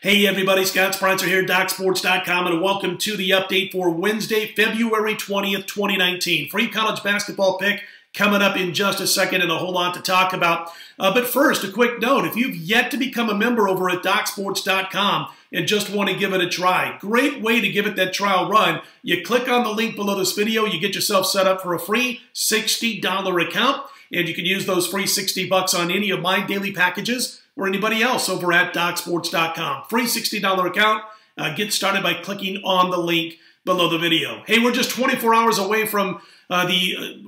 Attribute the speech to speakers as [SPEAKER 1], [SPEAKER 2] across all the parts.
[SPEAKER 1] Hey everybody, Scott Spreitzer here, DocSports.com, and welcome to the update for Wednesday, February 20th, 2019. Free college basketball pick coming up in just a second and a whole lot to talk about. But first, a quick note, if you've yet to become a member over at DocSports.com and just want to give it a try, great way to give it that trial run. You click on the link below this video, you get yourself set up for a free $60 account, and you can use those free $60 on any of my daily packages or anybody else over at DocSports.com. Free $60 account. Get started by clicking on the link below the video. Hey, we're just 24 hours away from the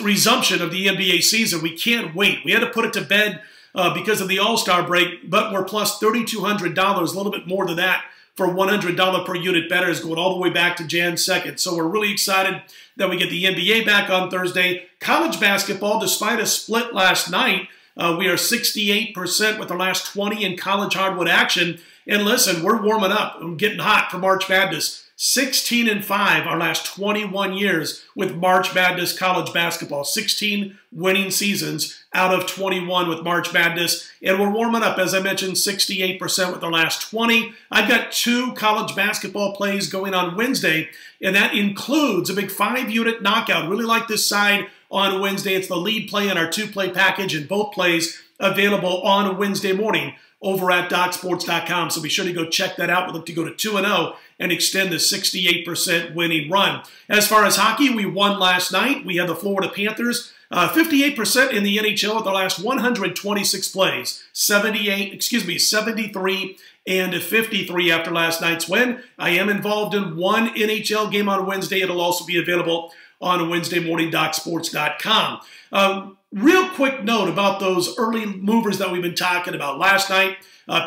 [SPEAKER 1] resumption of the NBA season. We can't wait. We had to put it to bed because of the All-Star break, but we're plus $3,200, a little bit more than that for $100 per unit bettors going all the way back to Jan 2nd. So we're really excited that we get the NBA back on Thursday. College basketball, despite a split last night, we are 68% with our last 20 in college hardwood action. And listen, we're warming up. I'm getting hot for March Madness. 16-5 our last 21 years with March Madness college basketball. 16 winning seasons out of 21 with March Madness. And we're warming up, as I mentioned, 68% with our last 20. I've got 2 college basketball plays going on Wednesday, and that includes a big 5-unit knockout. Really like this side on Wednesday. It's the lead play in our 2-play package, and both plays available on Wednesday morning over at DocSports.com. So be sure to go check that out. We look to go to 2-0 and extend the 68% winning run. As far as hockey, we won last night. We had the Florida Panthers 58% in the NHL with the last 126 plays. 73 and 53 after last night's win. I am involved in one NHL game on Wednesday. It'll also be available on Wednesday morning, DocSports.com. Real quick note about those early movers that we've been talking about. Last night,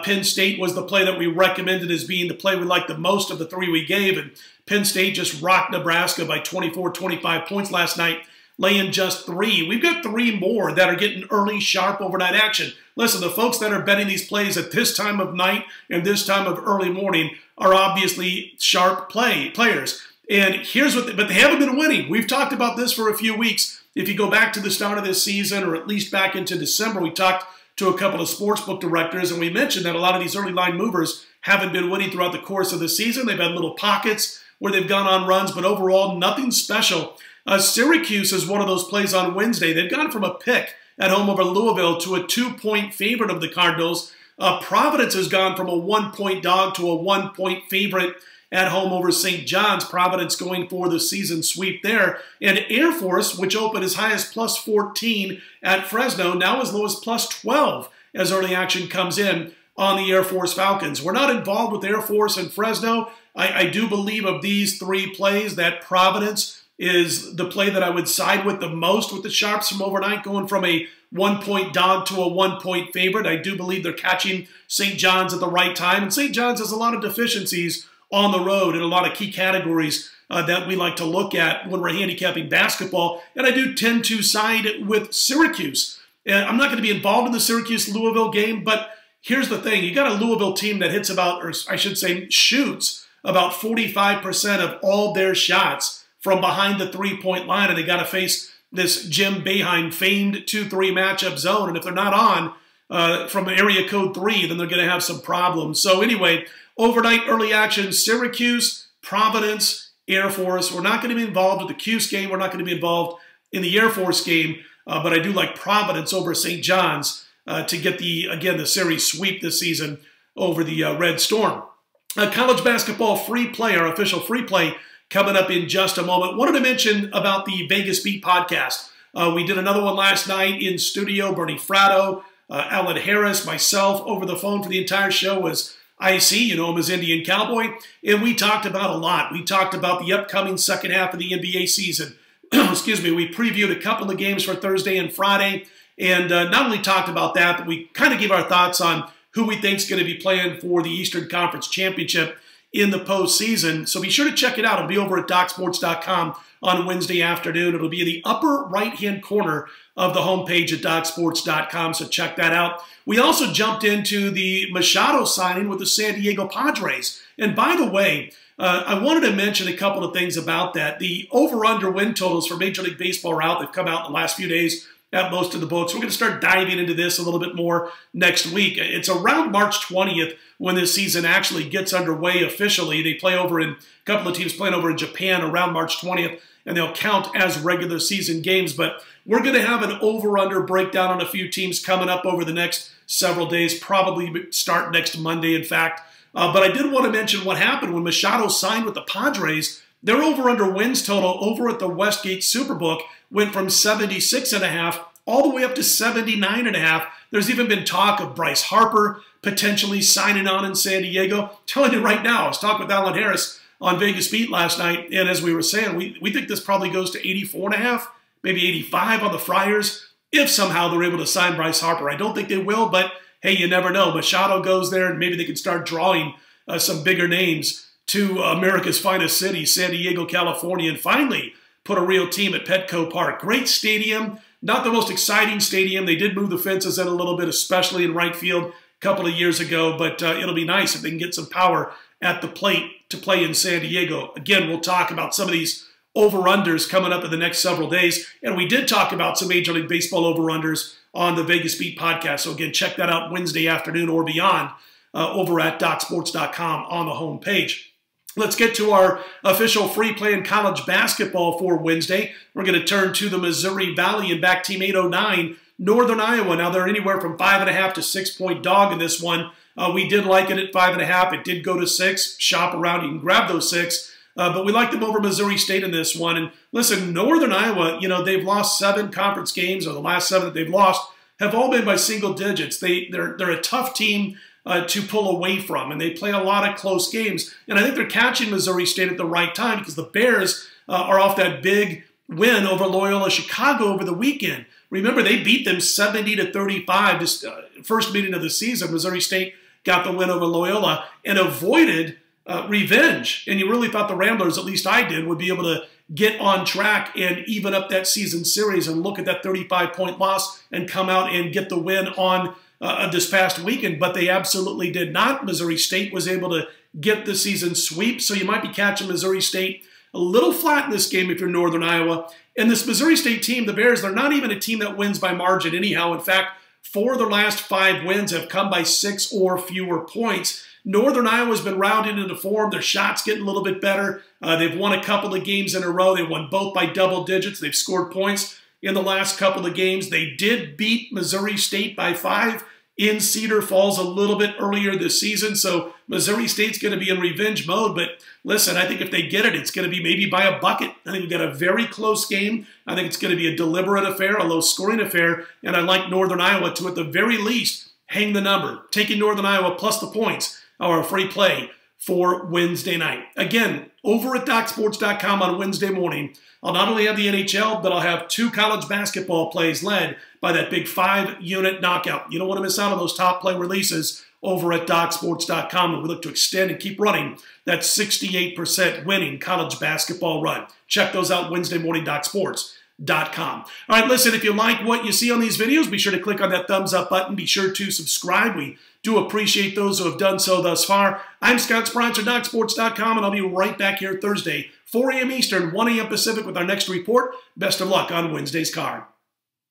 [SPEAKER 1] Penn State was the play that we recommended as being the play we liked the most of the 3 we gave, and Penn State just rocked Nebraska by 24, 25 points last night, laying just 3. We've got 3 more that are getting early, sharp overnight action. Listen, the folks that are betting these plays at this time of night and this time of early morning are obviously sharp players. And here's what, but they haven't been winning. We've talked about this for a few weeks. If you go back to the start of this season, or at least back into December, we talked to a couple of sportsbook directors, and we mentioned that a lot of these early line movers haven't been winning throughout the course of the season. They've had little pockets where they've gone on runs, but overall, nothing special. Syracuse is one of those plays on Wednesday. They've gone from a pick at home over Louisville to a 2-point favorite of the Cardinals. Providence has gone from a 1-point dog to a 1-point favorite at home over St. John's. Providence going for the season sweep there. And Air Force, which opened as high as plus 14 at Fresno, now as low as plus 12 as early action comes in on the Air Force Falcons. We're not involved with Air Force and Fresno. I do believe of these 3 plays that Providence is the play that I would side with the most with the Sharps from overnight, going from a 1-point dog to a 1-point favorite. I do believe they're catching St. John's at the right time. And St. John's has a lot of deficiencies on the road in a lot of key categories that we like to look at when we're handicapping basketball. And I do tend to side with Syracuse. I'm not going to be involved in the Syracuse-Louisville game, but here's the thing. You got a Louisville team that hits about, or I should say shoots, about 45% of all their shots from behind the 3-point line, and they got to face this Jim Boeheim famed 2-3 matchup zone. And if they're not on from area code 3, then they're going to have some problems. So anyway, overnight early action, Syracuse, Providence, Air Force. We're not going to be involved with the Cuse game. We're not going to be involved in the Air Force game, but I do like Providence over St. John's to get the series sweep this season over the Red Storm. College basketball free play, our official free play, coming up in just a moment. Wanted to mention about the Vegas Beat podcast. We did another one last night in studio. Bernie Fratto, Alan Harris, myself over the phone for the entire show was IC, you know him as Indian Cowboy, and we talked about a lot. We talked about the upcoming second half of the NBA season. Excuse me, we previewed a couple of games for Thursday and Friday, and not only talked about that, but we kind of gave our thoughts on who we think is going to be playing for the Eastern Conference Championship in the postseason. So be sure to check it out. It'll be over at DocSports.com on Wednesday afternoon. It'll be in the upper right-hand corner of the homepage at DocSports.com, so check that out. We also jumped into the Machado signing with the San Diego Padres. And by the way, I wanted to mention a couple of things about that. The over-under win totals for Major League Baseball are out. They've come out in the last few days. at most of the books. We're going to start diving into this a little bit more next week. It's around March 20th when this season actually gets underway officially. They play over in, a couple of teams playing over in Japan around March 20th, and they'll count as regular season games. But we're going to have an over-under breakdown on a few teams coming up over the next several days, probably start next Monday, in fact. But I did want to mention what happened when Machado signed with the Padres. Their over-under wins total over at the Westgate Superbook went from 76.5 all the way up to 79.5. There's even been talk of Bryce Harper potentially signing on in San Diego. I'm telling you right now, I was talking with Alan Harris on Vegas Beat last night, and as we were saying, we think this probably goes to 84.5, maybe 85 on the Friars, if somehow they're able to sign Bryce Harper. I don't think they will, but hey, you never know. Machado goes there, and maybe they can start drawing some bigger names to America's finest city, San Diego, California, and finally put a real team at Petco Park. Great stadium, not the most exciting stadium. They did move the fences in a little bit, especially in right field a couple of years ago, but it'll be nice if they can get some power at the plate to play in San Diego. Again, we'll talk about some of these over-unders coming up in the next several days, and we did talk about some Major League Baseball over-unders on the Vegas Beat podcast. So again, check that out Wednesday afternoon or beyond over at DocSports.com on the home page. Let's get to our official free play in college basketball for Wednesday. We're going to turn to the Missouri Valley and back team 809, Northern Iowa. Now they're anywhere from 5.5 to 6-point dog in this one. We did like it at 5.5. It did go to 6. Shop around, you can grab those 6. But we like them over Missouri State in this one. And listen, Northern Iowa, you know, they've lost 7 conference games, or the last 7 that they've lost have all been by single digits. They're a tough team to pull away from, and they play a lot of close games. And I think they're catching Missouri State at the right time because the Bears are off that big win over Loyola Chicago over the weekend. Remember, they beat them 70-35, just first meeting of the season. Missouri State got the win over Loyola and avoided revenge. And you really thought the Ramblers, at least I did, would be able to get on track and even up that season series and look at that 35-point loss and come out and get the win on this past weekend, but they absolutely did not. Missouri State was able to get the season sweep, so you might be catching Missouri State a little flat in this game if you're Northern Iowa. And this Missouri State team, the Bears, they're not even a team that wins by margin anyhow. In fact, 4 of their last 5 wins have come by 6 or fewer points. Northern Iowa's been rounded into form. Their shots getting a little bit better. They've won a couple of games in a row. They won both by double digits. They've scored points in the last couple of games. They did beat Missouri State by 5 in Cedar Falls a little bit earlier this season. So Missouri State's going to be in revenge mode. But listen, I think if they get it, it's going to be maybe by a bucket. I think we've got a very close game. I think it's going to be a deliberate affair, a low-scoring affair. And I like Northern Iowa to, at the very least, hang the number. Taking Northern Iowa plus the points are a free play for Wednesday night. Again, over at DocSports.com on Wednesday morning, I'll not only have the NHL, but I'll have 2 college basketball plays led by that big 5-unit knockout. You don't want to miss out on those top play releases over at DocSports.com, and we look to extend and keep running that 68% winning college basketball run. Check those out Wednesday morning, DocSports.com. All right, listen, if you like what you see on these videos, be sure to click on that thumbs up button. Be sure to subscribe. We do appreciate those who have done so thus far. I'm Scott Spreitzer, DocSports.com, and I'll be right back here Thursday, 4 a.m. Eastern, 1 a.m. Pacific with our next report. Best of luck on Wednesday's card.